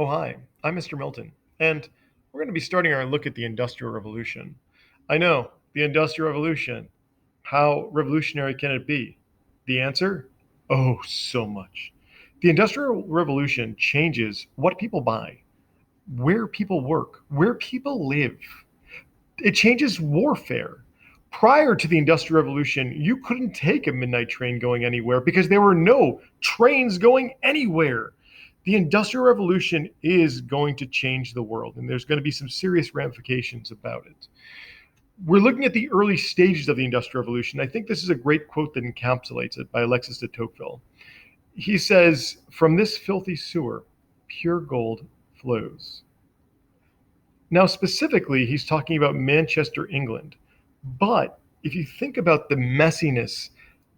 Oh, hi, I'm Mr. Milton, and we're going to be starting our look at the Industrial Revolution. I know, the Industrial Revolution. How revolutionary can it be? The answer? Oh, so much. The Industrial Revolution changes what people buy, where people work, where people live. It changes warfare. Prior to the Industrial Revolution, you couldn't take a midnight train going anywhere because there were no trains going anywhere. The Industrial Revolution is going to change the world, and there's going to be some serious ramifications about it. We're looking at the early stages of the Industrial Revolution. I think this is a great quote that encapsulates it by Alexis de Tocqueville. He says, "From this filthy sewer, pure gold flows." Now, specifically, he's talking about Manchester, England. But if you think about the messiness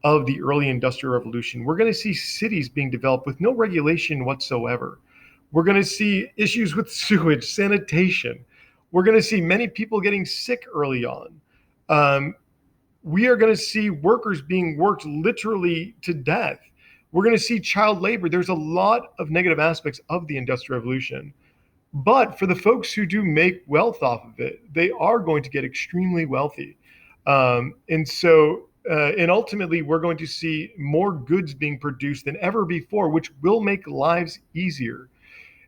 of the early Industrial Revolution, we're going to see cities being developed with no regulation whatsoever. We're going to see issues with sewage, sanitation. We're going to see many people getting sick early on. Um, we are going to see workers being worked literally to death. We're going to see child labor. There's a lot of negative aspects of the Industrial Revolution. But for the folks who do make wealth off of it, they are going to get extremely wealthy. And ultimately, we're going to see more goods being produced than ever before, which will make lives easier.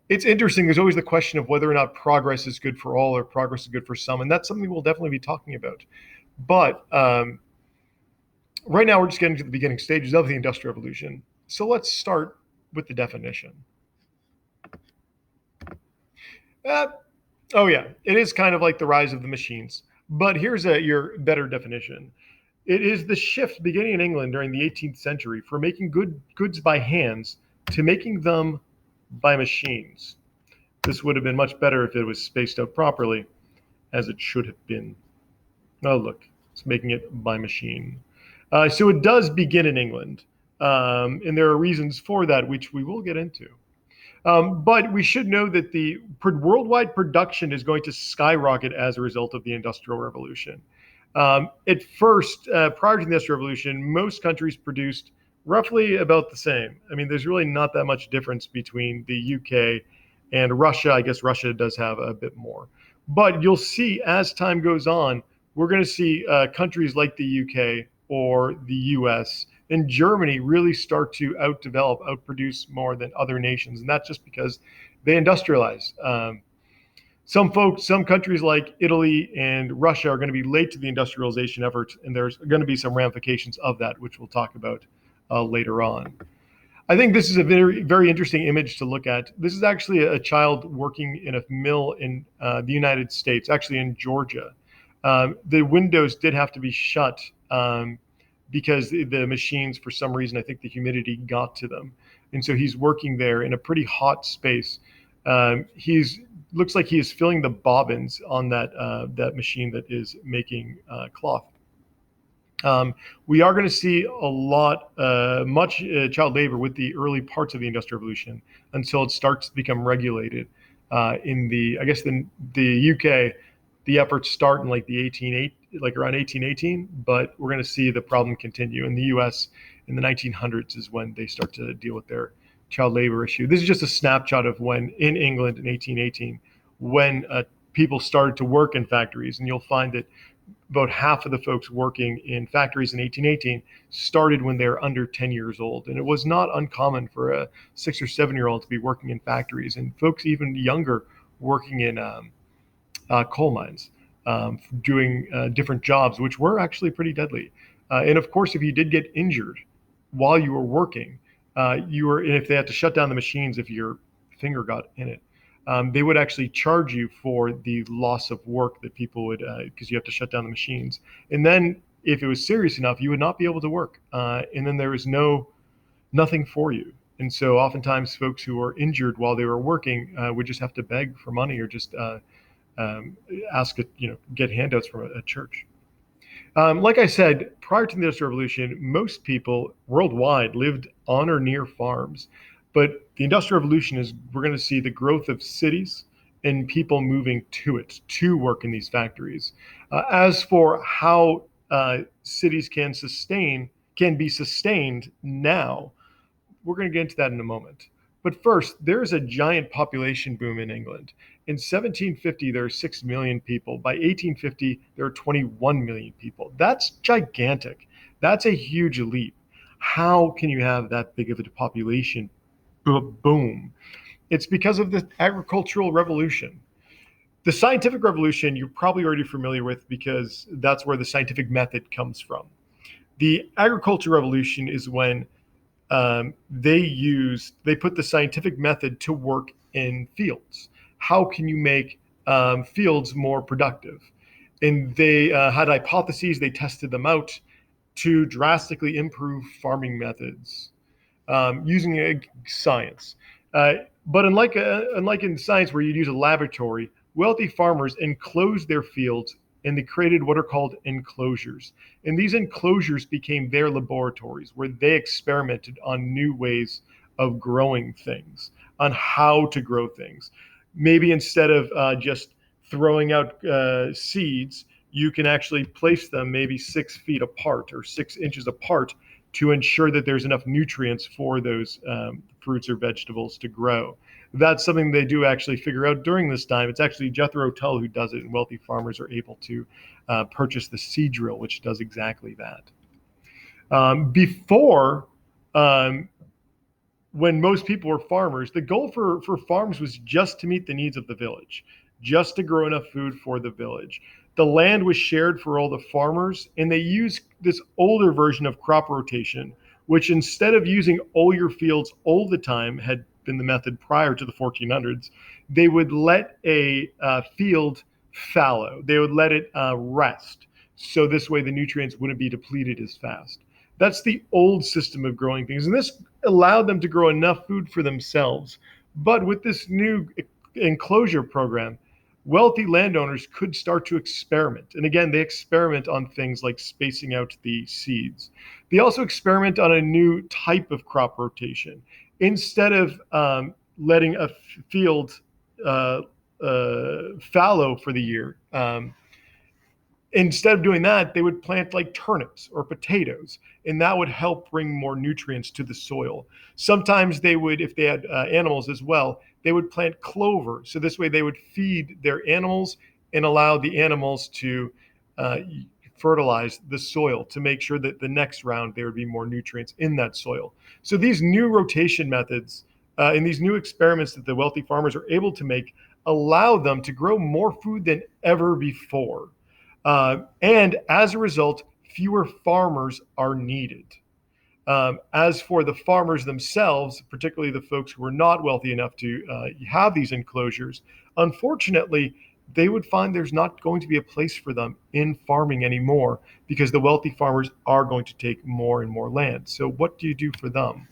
It's interesting. There's always the question of whether or not progress is good for all or progress is good for some. And that's something we'll definitely be talking about. But right now, we're just getting to the beginning stages of the Industrial Revolution. So let's start with the definition. Uh, Oh yeah, it is kind of like the rise of the machines. But here's your better definition. It is the shift beginning in England during the 18th century from making goods by hands to making them by machines. This would have been much better if it was spaced out properly, as it should have been. Oh look, it's making it by machine. So it does begin in England, and there are reasons for that, which we will get into. But we should know that the worldwide production is going to skyrocket as a result of the Industrial Revolution. At first, prior to the Industrial Revolution, most countries produced roughly about the same. I mean, there's really not that much difference between the UK and Russia. I guess Russia does have a bit more. But you'll see as time goes on, we're going to see countries like the UK or the US and Germany really start to outproduce more than other nations. And that's just because they industrialize. Some countries like Italy and Russia are going to be late to the industrialization efforts, and there's going to be some ramifications of that, which we'll talk about later on. I think this is a very, very interesting image to look at. This is actually a child working in a mill in the United States, actually in Georgia. The windows did have to be shut because the machines, for some reason, I think the humidity got to them. And so he's working there in a pretty hot space. He's looks like he is filling the bobbins on that machine that is making cloth. We are going to see much child labor with the early parts of the Industrial Revolution until it starts to become regulated. I guess the UK, the efforts start in like around 1818, but we're going to see the problem continue. In the US, in the 1900s is when they start to deal with their child labor issue. This is just a snapshot of when in England in 1818, when people started to work in factories, and you'll find that about half of the folks working in factories in 1818 started when they're under 10 years old. And it was not uncommon for a 6 or 7 year old to be working in factories, and folks even younger working in coal mines, doing different jobs, which were actually pretty deadly. And of course, if you did get injured while you were working, and if they had to shut down the machines, if your finger got in it, they would actually charge you for the loss of work that people would, because you have to shut down the machines. And then if it was serious enough, you would not be able to work. And then there was nothing for you. And so oftentimes folks who were injured while they were working would just have to beg for money or just ask it, get handouts from a church. Like I said, prior to the Industrial Revolution, most people worldwide lived on or near farms. But the Industrial Revolution we're going to see the growth of cities and people moving to it to work in these factories. As for how cities can be sustained now, we're going to get into that in a moment. But first, there's a giant population boom in England. In 1750, there are 6 million people. By 1850, there are 21 million people. That's gigantic. That's a huge leap. How can you have that big of a population boom? It's because of the agricultural revolution. The scientific revolution, you're probably already familiar with because that's where the scientific method comes from. The agricultural revolution is when they put the scientific method to work in fields. How can you make fields more productive? And they had hypotheses. They tested them out to drastically improve farming methods using science. Uh, but unlike in science where you'd use a laboratory, wealthy farmers enclosed their fields and they created what are called enclosures. And these enclosures became their laboratories where they experimented on new ways of growing things, on how to grow things. Maybe instead of just throwing out seeds, you can actually place them maybe 6 feet apart or 6 inches apart to ensure that there's enough nutrients for those fruits or vegetables to grow. That's something they do actually figure out during this time. It's actually Jethro Tull who does it, and wealthy farmers are able to purchase the seed drill, which does exactly that. Before, when most people were farmers, the goal for farms was just to meet the needs of the village, just to grow enough food for the village. The land was shared for all the farmers, and they used this older version of crop rotation, which instead of using all your fields all the time, had been the method prior to the 1400s, they would let a field fallow. They would let it rest. So this way the nutrients wouldn't be depleted as fast. That's the old system of growing things. And this allowed them to grow enough food for themselves. But with this new enclosure program, wealthy landowners could start to experiment. And again, they experiment on things like spacing out the seeds. They also experiment on a new type of crop rotation. Instead of letting a field fallow for the year, instead of doing that, they would plant like turnips or potatoes, and that would help bring more nutrients to the soil. Sometimes they would, if they had animals as well, they would plant clover. So this way they would feed their animals and allow the animals to fertilize the soil to make sure that the next round there would be more nutrients in that soil. So these new rotation methods and these new experiments that the wealthy farmers are able to make allow them to grow more food than ever before. And as a result, fewer farmers are needed. As for the farmers themselves, particularly the folks who are not wealthy enough to have these enclosures, unfortunately, they would find there's not going to be a place for them in farming anymore because the wealthy farmers are going to take more and more land. So what do you do for them?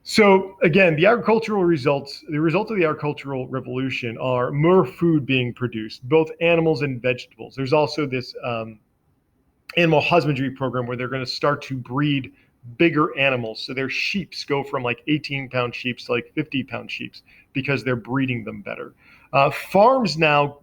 So again, the result of the agricultural revolution are more food being produced, both animals and vegetables. There's also this animal husbandry program where they're going to start to breed bigger animals. So their sheeps go from like 18-pound sheeps to like 50-pound sheeps because they're breeding them better. Farms now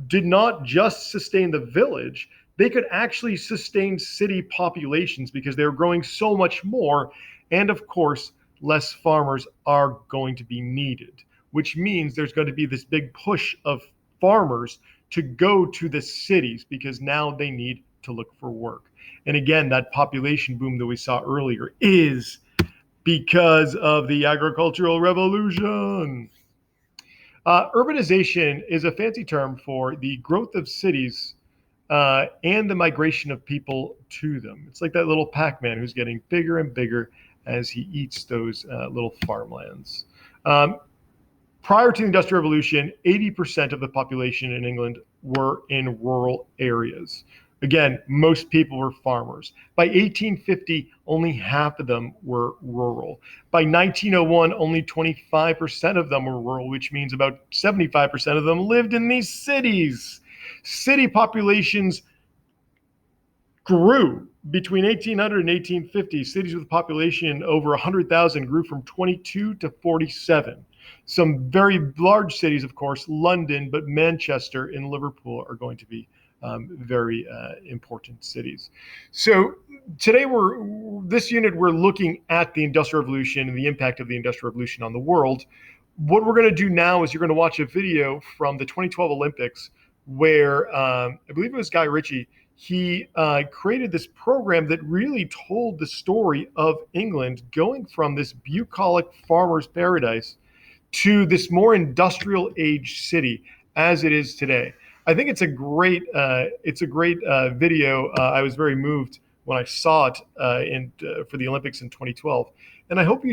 did not just sustain the village, they could actually sustain city populations because they were growing so much more. And of course, less farmers are going to be needed, which means there's going to be this big push of farmers to go to the cities because now they need to look for work. And again, that population boom that we saw earlier is because of the agricultural revolution. Urbanization is a fancy term for the growth of cities and the migration of people to them. It's like that little Pac-Man who's getting bigger and bigger as he eats those little farmlands. Prior to the Industrial Revolution, 80% of the population in England were in rural areas. Again, most people were farmers. By 1850, only half of them were rural. By 1901, only 25% of them were rural, which means about 75% of them lived in these cities. City populations grew between 1800 and 1850. Cities with a population over 100,000 grew from 22 to 47. Some very large cities, of course, London, but Manchester and Liverpool are going to be very important cities. So today this unit we're looking at the Industrial Revolution and the impact of the Industrial Revolution on the world. What we're going to do now is you're going to watch a video from the 2012 Olympics where I believe it was Guy Ritchie. He created this program that really told the story of England going from this bucolic farmer's paradise to this more industrial age city as it is today. I think it's a great video. I was very moved when I saw it for the Olympics in 2012, and I hope you do.